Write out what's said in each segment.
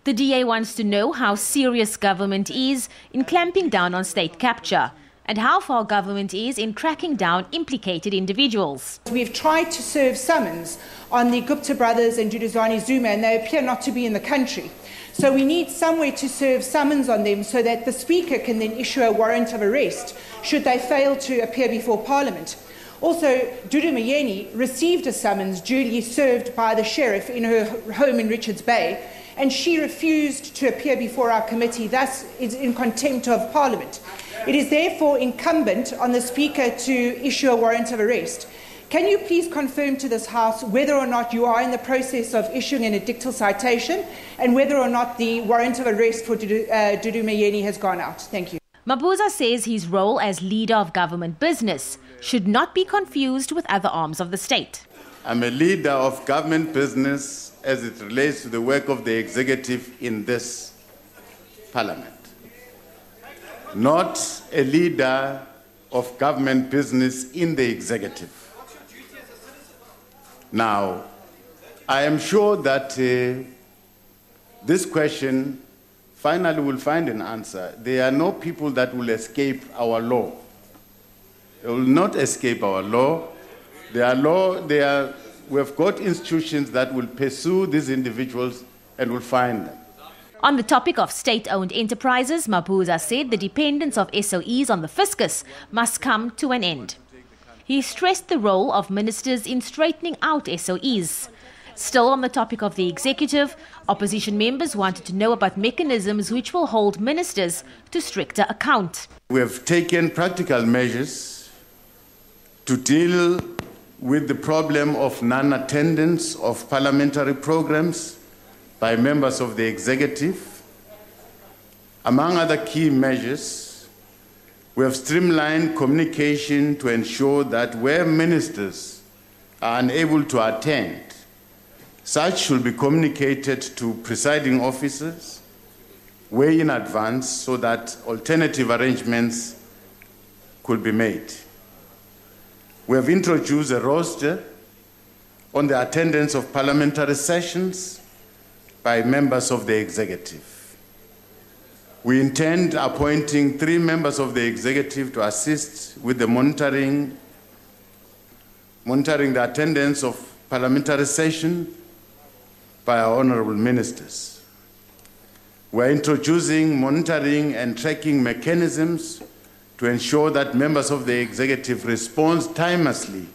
The DA wants to know how serious government is in clamping down on state capture and how far government is in tracking down implicated individuals. We've tried to serve summons on the Gupta brothers and Duduzane Zuma, and they appear not to be in the country. So we need somewhere to serve summons on them so that the Speaker can then issue a warrant of arrest should they fail to appear before Parliament. Also, Dudu Miyeni received a summons duly served by the Sheriff in her home in Richards Bay, and she refused to appear before our committee, thus is in contempt of Parliament. It is therefore incumbent on the Speaker to issue a warrant of arrest. Can you please confirm to this House whether or not you are in the process of issuing an edictal citation and whether or not the warrant of arrest for Dudu Miyeni has gone out? Thank you. Mabuza says his role as leader of government business should not be confused with other arms of the state. I'm a leader of government business as it relates to the work of the executive in this Parliament, not a leader of government business in the executive. Now, I am sure that this question finally will find an answer. There are no people that will escape our law. They will not escape our law. We have got institutions that will pursue these individuals and will find them. On the topic of state-owned enterprises, Mabuza said the dependence of SOEs on the fiscus must come to an end. He stressed the role of ministers in straightening out SOEs. Still on the topic of the executive, opposition members wanted to know about mechanisms which will hold ministers to stricter account. We have taken practical measures to deal with the problem of non-attendance of parliamentary programs by members of the executive. Among other key measures, we have streamlined communication to ensure that where ministers are unable to attend, such should be communicated to presiding officers way in advance so that alternative arrangements could be made. We have introduced a roster on the attendance of parliamentary sessions by members of the executive. We intend appointing 3 members of the executive to assist with the monitoring the attendance of parliamentary session by our honorable ministers. We are introducing monitoring and tracking mechanisms to ensure that members of the executive respond timelessly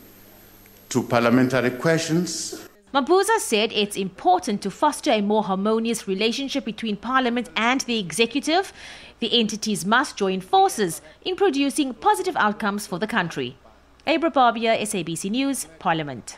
to parliamentary questions. Mabuza said it's important to foster a more harmonious relationship between Parliament and the executive. The entities must join forces in producing positive outcomes for the country. Abra Barbia, SABC News, Parliament.